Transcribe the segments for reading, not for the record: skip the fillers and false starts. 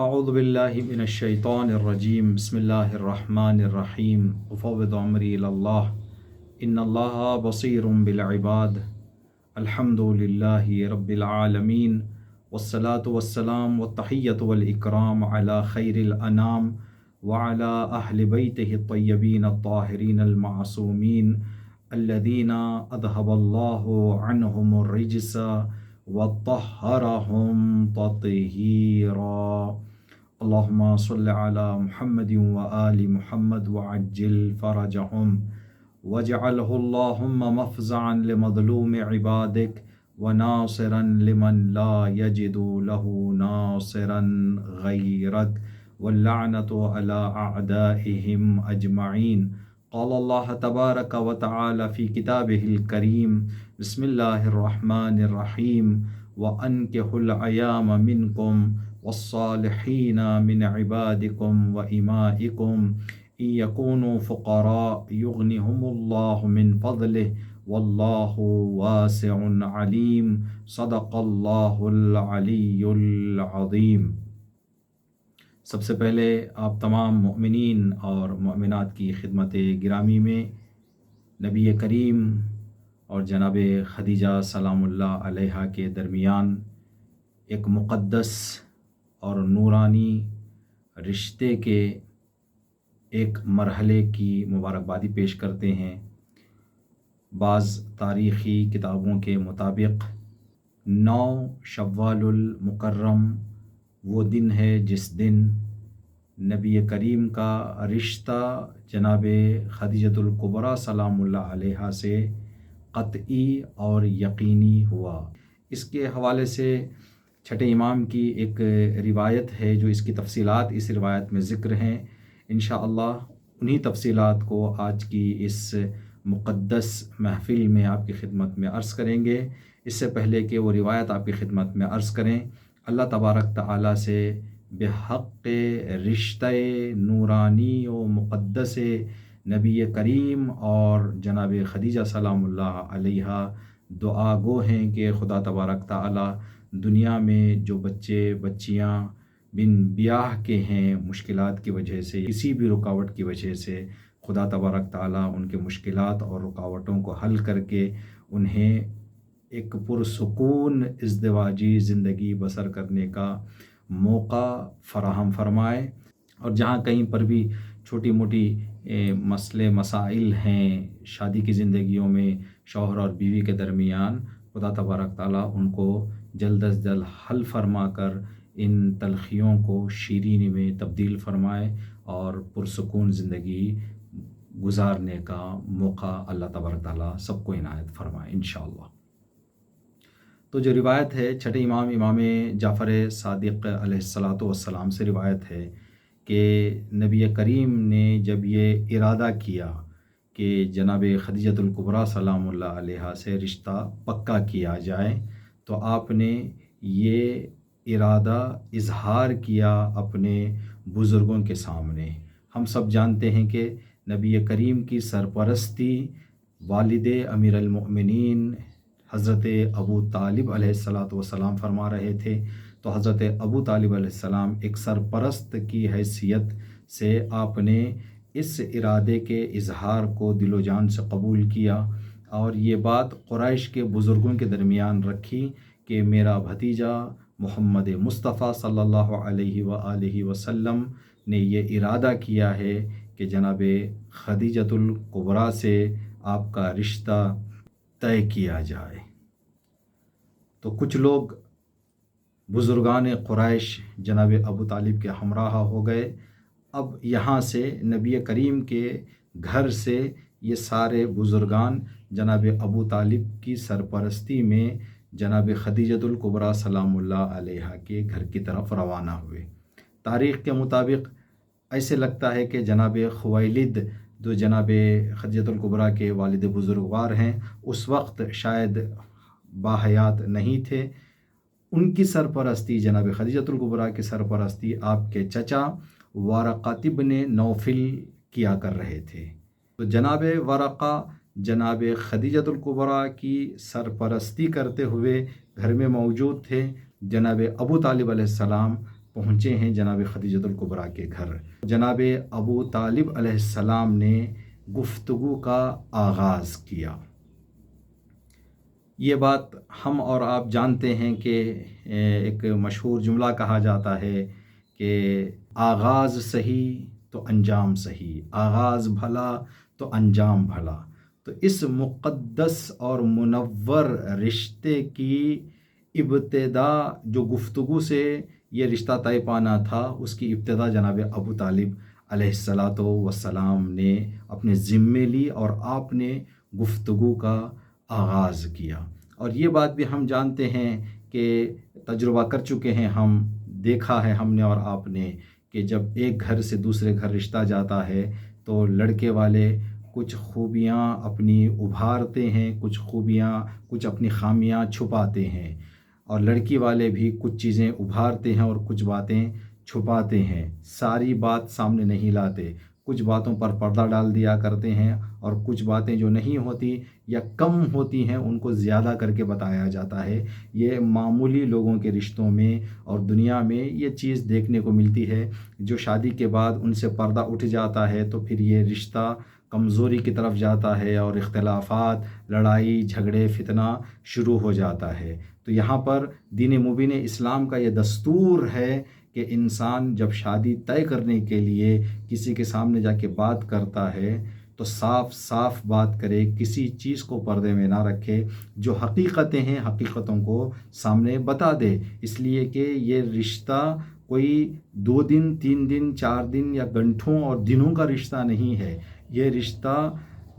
اعوذ باللہ من الشیطان الرجیم بسم اللہ الرحمن الرحیم افوض امری الی اللہ ان اللہ بصیر بالعباد الحمد للہ رب العالمین والصلاة والسلام والتحیۃ والاکرام علی خیر الانام وعلی اہل بیتہ الطیبین الطاہرین المعصومین الذین اذھب اللہ عنہم الرجس وطہرہم تطہیرا اللہم صل علی محمد وآل محمد وعجل فرجہم واجعلہ اللہم مفزعا لمظلوم عبادک وناصرا لمن لا یجد لہ ناصرا غیرک واللعنۃ علی اعدائہم اجمعین قال اللہ تبارک و تعالی فی کتابہ الکریم بسم اللہ الرحمن الرحیم وَأَنكِحُوا الْأَيَامَ مِنكُمْ وَالصَّالِحِينَ مِنْ عِبَادِكُمْ وَإِمَائِكُمْ إِنْ يَكُونُوا فُقَرَاءَ يُغْنِهُمُ اللَّهُ مِنْ فَضْلِهِ وَاللَّهُ وَاسِعٌ عَلِيمٌ صدق اللہ العلی العظیم۔ سب سے پہلے آپ تمام مؤمنین اور مؤمنات کی خدمت گرامی میں نبی کریم اور جناب خدیجہ سلام اللہ علیہا کے درمیان ایک مقدس اور نورانی رشتے کے ایک مرحلے کی مبارکبادی پیش کرتے ہیں۔ بعض تاریخی کتابوں کے مطابق 9 شوال المکرم وہ دن ہے جس دن نبی کریم کا رشتہ جناب خدیجۃ الکبریٰ سلام اللہ علیہا سے قطعی اور یقینی ہوا۔ اس کے حوالے سے چھٹے امام کی ایک روایت ہے جو اس کی تفصیلات اس روایت میں ذکر ہیں۔ انشاءاللہ انہی تفصیلات کو آج کی اس مقدس محفل میں آپ کی خدمت میں عرض کریں گے۔ اس سے پہلے کہ وہ روایت آپ کی خدمت میں عرض کریں، اللہ تبارک تعالیٰ سے بحق رشتہ نورانی و مقدس نبی کریم اور جناب خدیجہ سلام اللہ علیہا دعا گو ہیں کہ خدا تبارک تعالیٰ دنیا میں جو بچے بچیاں بن بیاہ کے ہیں، مشکلات کی وجہ سے کسی بھی رکاوٹ کی وجہ سے، خدا تبارک تعالیٰ ان کے مشکلات اور رکاوٹوں کو حل کر کے انہیں ایک پرسکون ازدواجی زندگی بسر کرنے کا موقع فراہم فرمائے، اور جہاں کہیں پر بھی چھوٹی موٹی مسئلے مسائل ہیں شادی کی زندگیوں میں شوہر اور بیوی کے درمیان، خدا تبارک تعالیٰ ان کو جلد از جلد حل فرما کر ان تلخیوں کو شیرینی میں تبدیل فرمائے اور پرسکون زندگی گزارنے کا موقع اللہ تبارک تعالیٰ سب کو عنایت فرمائے انشاءاللہ۔ تو جو روایت ہے چھٹے امام جعفر صادق علیہ السلام سے روایت ہے کہ نبی کریم نے جب یہ ارادہ کیا کہ جناب خدیجۃ الکبریٰ سلام اللہ علیہا سے رشتہ پکا کیا جائے، تو آپ نے یہ ارادہ اظہار کیا اپنے بزرگوں کے سامنے۔ ہم سب جانتے ہیں کہ نبی کریم کی سرپرستی والد امیر المؤمنین حضرت ابو طالب علیہ السلام فرما رہے تھے، تو حضرت ابو طالب علیہ السلام ایک سرپرست کی حیثیت سے آپ نے اس ارادے کے اظہار کو دل و جان سے قبول کیا، اور یہ بات قریش کے بزرگوں کے درمیان رکھی کہ میرا بھتیجا محمد مصطفیٰ صلی اللہ علیہ وآلہ وسلم نے یہ ارادہ کیا ہے کہ جناب خدیجۃ الکبریٰ سے آپ کا رشتہ طے کیا جائے۔ تو کچھ لوگ بزرگان قریش جناب ابو طالب کے ہمراہ ہو گئے۔ اب یہاں سے نبی کریم کے گھر سے یہ سارے بزرگان جناب ابو طالب کی سرپرستی میں جناب خدیجۃ الکبریٰ سلام اللہ علیہا کے گھر کی طرف روانہ ہوئے۔ تاریخ کے مطابق ایسے لگتا ہے کہ جناب خویلد جو جناب خدیجۃ الکبریٰ کے والد بزرگوار ہیں اس وقت شاید باحیات نہیں تھے، ان کی سرپرستی جناب خدیجۃ الکبریٰ کی سرپرستی آپ کے چچا ورقہ بن نوفل کیا کر رہے تھے۔ تو جناب ورقہ جناب خدیجۃ الکبریٰ کی سرپرستی کرتے ہوئے گھر میں موجود تھے۔ جناب ابو طالب علیہ السلام پہنچے ہیں جناب خدیجۃ الکبریٰ کے گھر۔ جناب ابو طالب علیہ السلام نے گفتگو کا آغاز کیا۔ یہ بات ہم اور آپ جانتے ہیں کہ ایک مشہور جملہ کہا جاتا ہے کہ آغاز صحیح تو انجام صحیح، آغاز بھلا تو انجام بھلا۔ تو اس مقدس اور منور رشتے کی ابتدا، جو گفتگو سے یہ رشتہ طے پانا تھا، اس کی ابتدا جناب ابو طالب علیہ السلام نے اپنے ذمے لی اور آپ نے گفتگو کا آغاز کیا۔ اور یہ بات بھی ہم جانتے ہیں کہ تجربہ کر چکے ہیں، ہم دیکھا ہے ہم نے اور آپ نے، کہ جب ایک گھر سے دوسرے گھر رشتہ جاتا ہے تو لڑکے والے کچھ خوبیاں اپنی ابھارتے ہیں، کچھ اپنی خامیاں چھپاتے ہیں، اور لڑکی والے بھی کچھ چیزیں ابھارتے ہیں اور کچھ باتیں چھپاتے ہیں، ساری بات سامنے نہیں لاتے، کچھ باتوں پر پردہ ڈال دیا کرتے ہیں، اور کچھ باتیں جو نہیں ہوتی یا کم ہوتی ہیں ان کو زیادہ کر کے بتایا جاتا ہے۔ یہ معمولی لوگوں کے رشتوں میں اور دنیا میں یہ چیز دیکھنے کو ملتی ہے۔ جو شادی کے بعد ان سے پردہ اٹھ جاتا ہے تو پھر یہ رشتہ کمزوری کی طرف جاتا ہے اور اختلافات، لڑائی جھگڑے فتنہ شروع ہو جاتا ہے۔ تو یہاں پر دین مبین اسلام کا یہ دستور ہے کہ انسان جب شادی طے کرنے کے لیے کسی کے سامنے جا کے بات کرتا ہے تو صاف صاف بات کرے، کسی چیز کو پردے میں نہ رکھے، جو حقیقتیں ہیں حقیقتوں کو سامنے بتا دے، اس لیے کہ یہ رشتہ کوئی 2 دن 3 دن 4 دن یا گھنٹوں اور دنوں کا رشتہ نہیں ہے، یہ رشتہ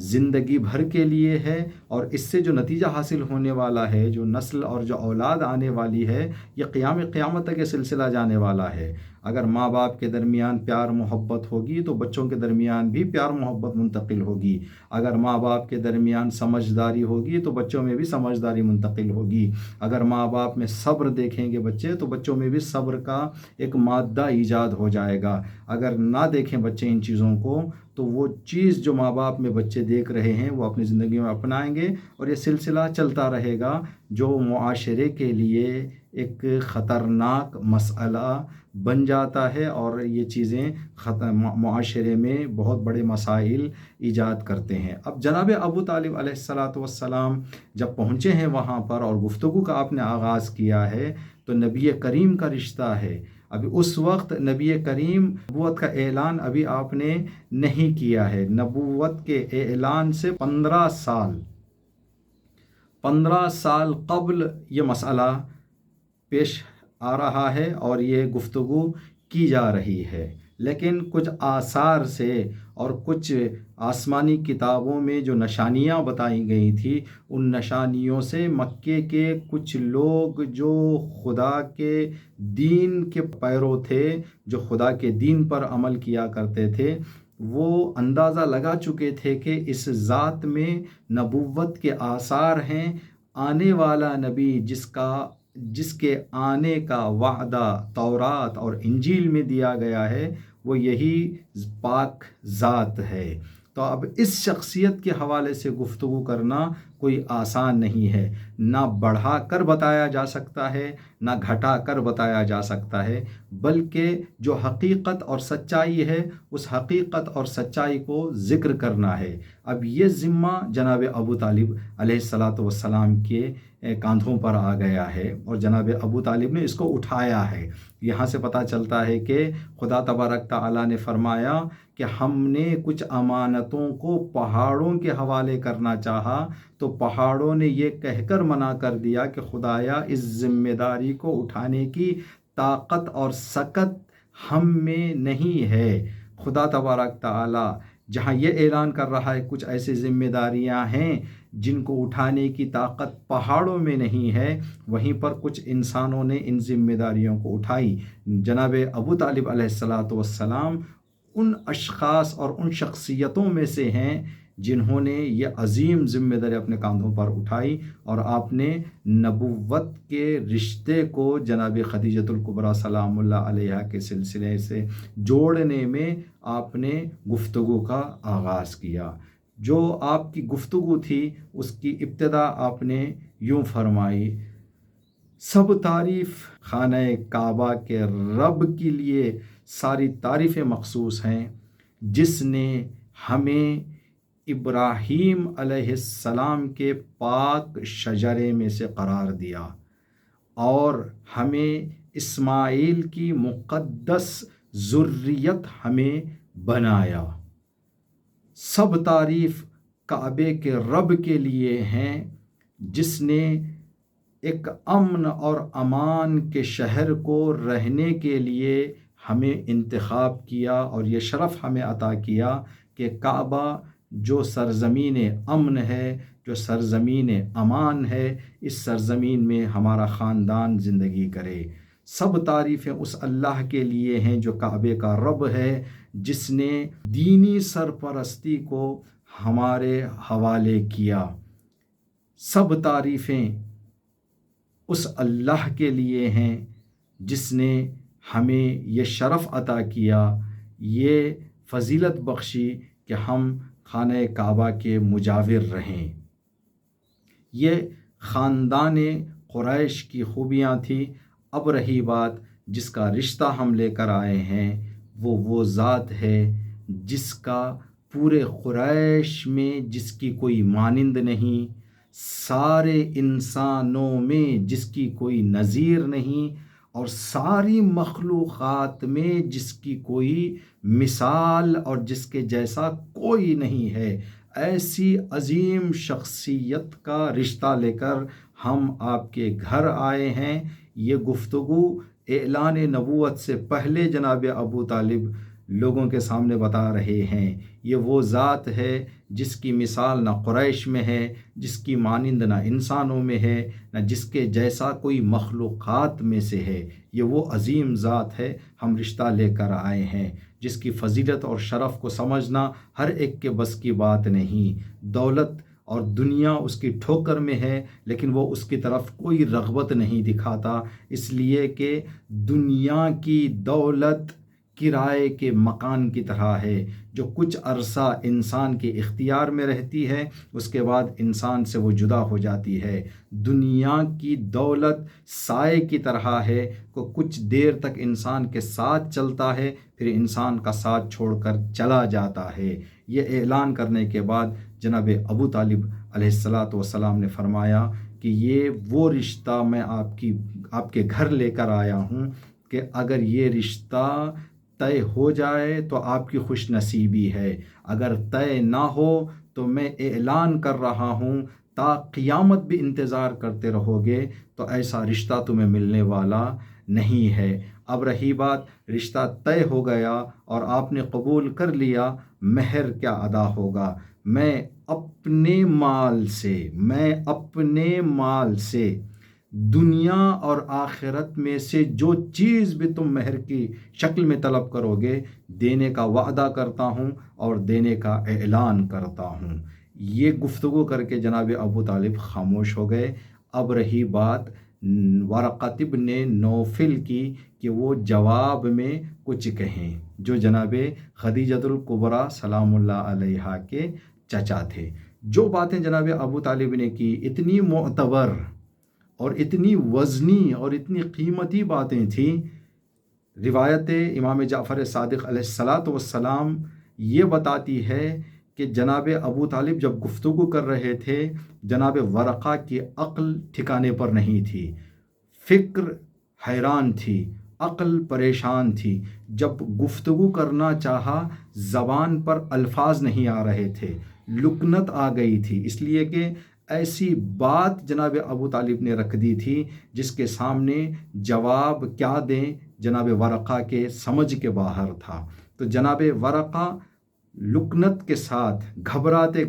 زندگی بھر کے لیے ہے، اور اس سے جو نتیجہ حاصل ہونے والا ہے، جو نسل اور جو اولاد آنے والی ہے، یہ قیامت تک یہ سلسلہ جانے والا ہے۔ اگر ماں باپ کے درمیان پیار محبت ہوگی تو بچوں کے درمیان بھی پیار محبت منتقل ہوگی، اگر ماں باپ کے درمیان سمجھداری ہوگی تو بچوں میں بھی سمجھداری منتقل ہوگی، اگر ماں باپ میں صبر دیکھیں گے بچے تو بچوں میں بھی صبر کا ایک مادہ ایجاد ہو جائے گا، اگر نہ دیکھیں بچے ان چیزوں کو تو وہ چیز جو ماں باپ میں بچے دیکھ رہے ہیں وہ اپنی زندگی میں اپنائیں گے، اور یہ سلسلہ چلتا رہے گا، جو معاشرے کے لیے ایک خطرناک مسئلہ بن جاتا ہے، اور یہ چیزیں معاشرے میں بہت بڑے مسائل ایجاد کرتے ہیں۔ اب جناب ابو طالب علیہ السلام جب پہنچے ہیں وہاں پر اور گفتگو کا آپ نے آغاز کیا ہے تو نبی کریم کا رشتہ ہے۔ ابھی اس وقت نبی کریم نبوت کا اعلان ابھی آپ نے نہیں کیا ہے، نبوت کے اعلان سے 15 سال قبل یہ مسئلہ پیش آ رہا ہے اور یہ گفتگو کی جا رہی ہے، لیکن کچھ آثار سے اور کچھ آسمانی کتابوں میں جو نشانیاں بتائی گئی تھی، ان نشانیوں سے مکے کے کچھ لوگ جو خدا کے دین کے پیرو تھے، جو خدا کے دین پر عمل کیا کرتے تھے، وہ اندازہ لگا چکے تھے کہ اس ذات میں نبوت کے آثار ہیں، آنے والا نبی جس کے آنے کا وعدہ تورات اور انجیل میں دیا گیا ہے وہ یہی پاک ذات ہے۔ تو اب اس شخصیت کے حوالے سے گفتگو کرنا کوئی آسان نہیں ہے، نہ بڑھا کر بتایا جا سکتا ہے نہ گھٹا کر بتایا جا سکتا ہے، بلکہ جو حقیقت اور سچائی ہے اس حقیقت اور سچائی کو ذکر کرنا ہے۔ اب یہ ذمہ جناب ابو طالب علیہ السلام کے کاندھوں پر آ گیا ہے، اور جناب ابو طالب نے اس کو اٹھایا ہے۔ یہاں سے پتہ چلتا ہے کہ خدا تبارک تعالیٰ نے فرمایا کہ ہم نے کچھ امانتوں کو پہاڑوں کے حوالے کرنا چاہا تو پہاڑوں نے یہ کہہ کر منع کر دیا کہ خدایا اس ذمہ داری کو اٹھانے کی طاقت اور سکت ہم میں نہیں ہے۔ خدا تبارک تعالیٰ جہاں یہ اعلان کر رہا ہے کچھ ایسی ذمہ داریاں ہیں جن کو اٹھانے کی طاقت پہاڑوں میں نہیں ہے، وہیں پر کچھ انسانوں نے ان ذمہ داریوں کو اٹھائی۔ جناب ابو طالب علیہ السلام ان اشخاص اور ان شخصیتوں میں سے ہیں جنہوں نے یہ عظیم ذمہ داری اپنے کاندھوں پر اٹھائی، اور آپ نے نبوت کے رشتے کو جناب خدیجۃ الکبریٰ سلام اللہ علیہا کے سلسلے سے جوڑنے میں آپ نے گفتگو کا آغاز کیا۔ جو آپ کی گفتگو تھی اس کی ابتدا آپ نے یوں فرمائی: سب تعریف خانہ کعبہ کے رب کے لیے ساری تعریفیں مخصوص ہیں، جس نے ہمیں ابراہیم علیہ السلام کے پاک شجرے میں سے قرار دیا اور ہمیں اسماعیل کی مقدس ذریت ہمیں بنایا۔ سب تعریف کعبے کے رب کے لیے ہیں، جس نے ایک امن اور امان کے شہر کو رہنے کے لیے ہمیں انتخاب کیا اور یہ شرف ہمیں عطا کیا کہ کعبہ جو سرزمین امن ہے، جو سرزمین امان ہے، اس سرزمین میں ہمارا خاندان زندگی کرے۔ سب تعریفیں اس اللہ کے لیے ہیں جو کعبے کا رب ہے، جس نے دینی سرپرستی کو ہمارے حوالے کیا۔ سب تعریفیں اس اللہ کے لیے ہیں جس نے ہمیں یہ شرف عطا کیا، یہ فضیلت بخشی کہ ہم خانہ کعبہ کے مجاور رہیں۔ یہ خاندان قریش کی خوبیاں تھیں۔ اب رہی بات جس کا رشتہ ہم لے کر آئے ہیں، وہ ذات ہے جس کا پورے قریش میں جس کی کوئی مانند نہیں، سارے انسانوں میں جس کی کوئی نظیر نہیں، اور ساری مخلوقات میں جس کی کوئی مثال اور جس کے جیسا کوئی نہیں ہے۔ ایسی عظیم شخصیت کا رشتہ لے کر ہم آپ کے گھر آئے ہیں۔ یہ گفتگو اعلان نبوت سے پہلے جناب ابو طالب لوگوں کے سامنے بتا رہے ہیں۔ یہ وہ ذات ہے جس کی مثال نہ قریش میں ہے، جس کی مانند نہ انسانوں میں ہے، نہ جس کے جیسا کوئی مخلوقات میں سے ہے۔ یہ وہ عظیم ذات ہے ہم رشتہ لے کر آئے ہیں، جس کی فضیلت اور شرف کو سمجھنا ہر ایک کے بس کی بات نہیں۔ دولت اور دنیا اس کی ٹھوکر میں ہے، لیکن وہ اس کی طرف کوئی رغبت نہیں دکھاتا، اس لیے کہ دنیا کی دولت کرائے کے مکان کی طرح ہے، جو کچھ عرصہ انسان کے اختیار میں رہتی ہے، اس کے بعد انسان سے وہ جدا ہو جاتی ہے۔ دنیا کی دولت سائے کی طرح ہے کہ کچھ دیر تک انسان کے ساتھ چلتا ہے، پھر انسان کا ساتھ چھوڑ کر چلا جاتا ہے۔ یہ اعلان کرنے کے بعد جناب ابو طالب علیہ السلام نے فرمایا کہ یہ وہ رشتہ میں آپ کے گھر لے کر آیا ہوں کہ اگر یہ رشتہ طے ہو جائے تو آپ کی خوش نصیبی ہے، اگر طے نہ ہو تو میں اعلان کر رہا ہوں تا قیامت بھی انتظار کرتے رہو گے تو ایسا رشتہ تمہیں ملنے والا نہیں ہے۔ اب رہی بات رشتہ طے ہو گیا اور آپ نے قبول کر لیا، مہر کیا ادا ہوگا؟ میں اپنے مال سے دنیا اور آخرت میں سے جو چیز بھی تم مہر کی شکل میں طلب کرو گے دینے کا وعدہ کرتا ہوں اور دینے کا اعلان کرتا ہوں۔ یہ گفتگو کر کے جناب ابو طالب خاموش ہو گئے۔ اب رہی بات ورقۃ بن نوفل کی کہ وہ جواب میں کچھ کہیں، جو جناب خدیجۃ الکبریٰ سلام اللہ علیہا کے چچا تھے۔ جو باتیں جناب ابو طالب نے کی اتنی معتبر اور اتنی وزنی اور اتنی قیمتی باتیں تھیں۔ روایت امام جعفر صادق علیہ السلام یہ بتاتی ہے کہ جناب ابو طالب جب گفتگو کر رہے تھے، جناب ورقہ کی عقل ٹھکانے پر نہیں تھی، فکر حیران تھی، عقل پریشان تھی۔ جب گفتگو کرنا چاہا زبان پر الفاظ نہیں آ رہے تھے، لکنت آ گئی تھی، اس لیے کہ ایسی بات جناب ابو طالب نے رکھ دی تھی جس کے سامنے جواب کیا دیں جناب ورقہ کے سمجھ کے باہر تھا۔ تو جناب ورقہ لکنت کے ساتھ گھبراتے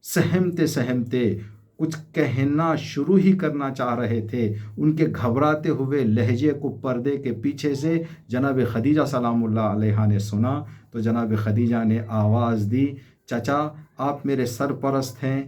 سہمتے کچھ کہنا شروع ہی کرنا چاہ رہے تھے۔ ان کے گھبراتے ہوئے لہجے کو پردے کے پیچھے سے جناب خدیجہ سلام اللہ علیہا نے سنا، تو جناب خدیجہ نے آواز دی، چچا آپ میرے سرپرست ہیں،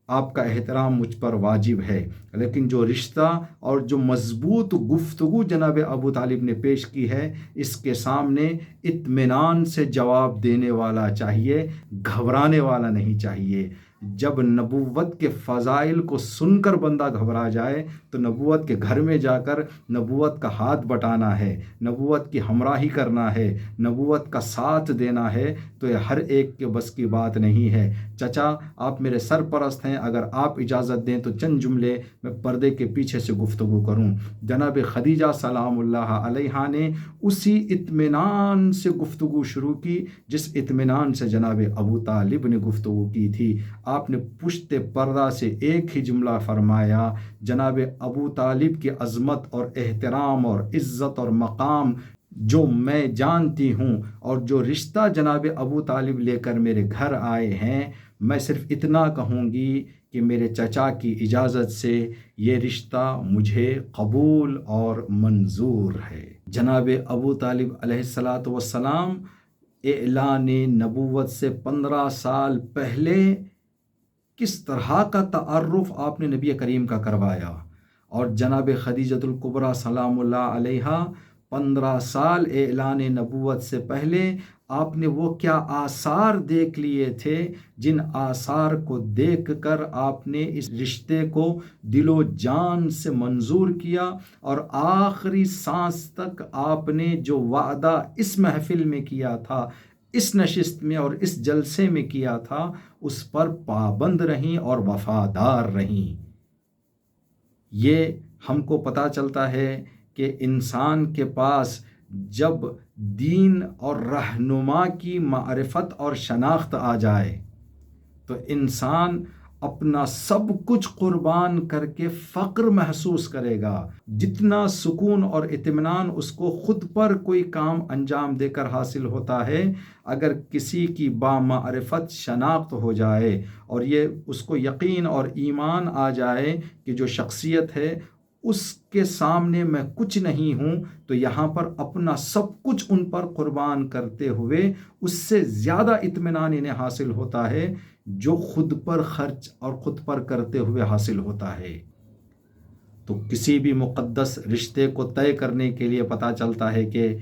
آپ کا احترام مجھ پر واجب ہے، لیکن جو رشتہ اور جو مضبوط گفتگو جناب ابو طالب نے پیش کی ہے، اس کے سامنے اطمینان سے جواب دینے والا چاہیے، گھبرانے والا نہیں چاہیے۔ جب نبوت کے فضائل کو سن کر بندہ گھبرا جائے تو نبوت کے گھر میں جا کر نبوت کا ہاتھ بٹانا ہے، نبوت کی ہمراہی کرنا ہے، نبوت کا ساتھ دینا ہے، تو یہ ہر ایک کے بس کی بات نہیں ہے۔ چچا آپ میرے سرپرست ہیں، اگر آپ اجازت دیں تو چند جملے میں پردے کے پیچھے سے گفتگو کروں۔ جناب خدیجہ سلام اللہ علیہا نے اسی اطمینان سے گفتگو شروع کی جس اطمینان سے جناب ابو طالب نے گفتگو کی تھی۔ آپ نے پشت پردہ سے ایک ہی جملہ فرمایا، جناب ابو طالب کی عظمت اور احترام اور عزت اور مقام جو میں جانتی ہوں، اور جو رشتہ جناب ابو طالب لے کر میرے گھر آئے ہیں، میں صرف اتنا کہوں گی کہ میرے چچا کی اجازت سے یہ رشتہ مجھے قبول اور منظور ہے۔ جناب ابو طالب علیہ السلام اعلان نبوت سے 15 سال پہلے کس طرح کا تعارف آپ نے نبی کریم کا کروایا، اور جناب خدیجۃ الکبریٰ سلام اللہ علیہا 15 سال اعلان نبوت سے پہلے آپ نے وہ کیا آثار دیکھ لیے تھے جن آثار کو دیکھ کر آپ نے اس رشتے کو دل و جان سے منظور کیا، اور آخری سانس تک آپ نے جو وعدہ اس محفل میں کیا تھا، اس نشست میں اور اس جلسے میں کیا تھا، اس پر پابند رہیں اور وفادار رہیں۔ یہ ہم کو پتہ چلتا ہے کہ انسان کے پاس جب دین اور رہنما کی معرفت اور شناخت آ جائے تو انسان اپنا سب کچھ قربان کر کے فقر محسوس کرے گا۔ جتنا سکون اور اطمینان اس کو خود پر کوئی کام انجام دے کر حاصل ہوتا ہے، اگر کسی کی بامعرفت شناخت ہو جائے اور یہ اس کو یقین اور ایمان آ جائے کہ جو شخصیت ہے اس کے سامنے میں کچھ نہیں ہوں، تو یہاں پر اپنا سب کچھ ان پر قربان کرتے ہوئے اس سے زیادہ اطمینان انہیں حاصل ہوتا ہے جو خود پر خرچ اور خود پر کرتے ہوئے حاصل ہوتا ہے۔ تو کسی بھی مقدس رشتے کو طے کرنے کے لیے پتہ چلتا ہے کہ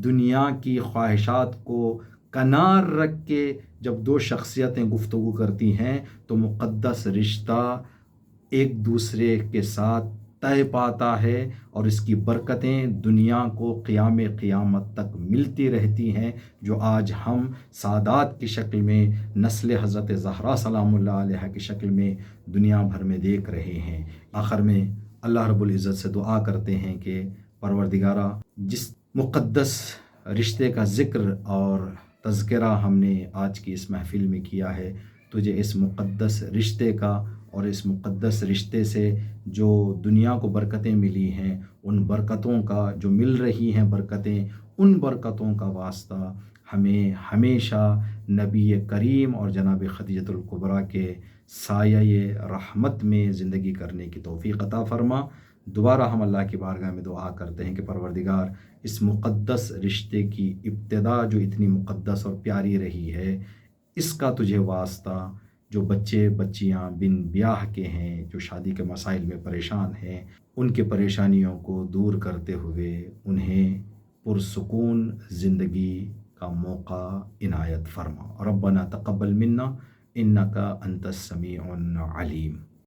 دنیا کی خواہشات کو کنار رکھ کے جب دو شخصیتیں گفتگو کرتی ہیں تو مقدس رشتہ ایک دوسرے کے ساتھ طے پاتا ہے، اور اس کی برکتیں دنیا کو قیامت تک ملتی رہتی ہیں، جو آج ہم سادات کی شکل میں نسل حضرت زہرا سلام اللہ علیہ کی شکل میں دنیا بھر میں دیکھ رہے ہیں۔ آخر میں اللہ رب العزت سے دعا کرتے ہیں کہ پروردگارہ، جس مقدس رشتے کا ذکر اور تذکرہ ہم نے آج کی اس محفل میں کیا ہے، تجھے اس مقدس رشتے کا اور اس مقدس رشتے سے جو دنیا کو برکتیں ملی ہیں، ان برکتوں کا جو مل رہی ہیں برکتیں، ان برکتوں کا واسطہ ہمیں ہمیشہ نبی کریم اور جناب خدیجۃ الکبریٰ کے سایہ رحمت میں زندگی کرنے کی توفیق عطا فرما۔ دوبارہ ہم اللہ کی بارگاہ میں دعا کرتے ہیں کہ پروردگار، اس مقدس رشتے کی ابتدا جو اتنی مقدس اور پیاری رہی ہے، اس کا تجھے واسطہ، جو بچے بچیاں بن بیاہ کے ہیں، جو شادی کے مسائل میں پریشان ہیں، ان کی پریشانیوں کو دور کرتے ہوئے انہیں پرسکون زندگی کا موقع عنایت فرما۔ ربنا تقبل منا انک انت السمیع العلیم۔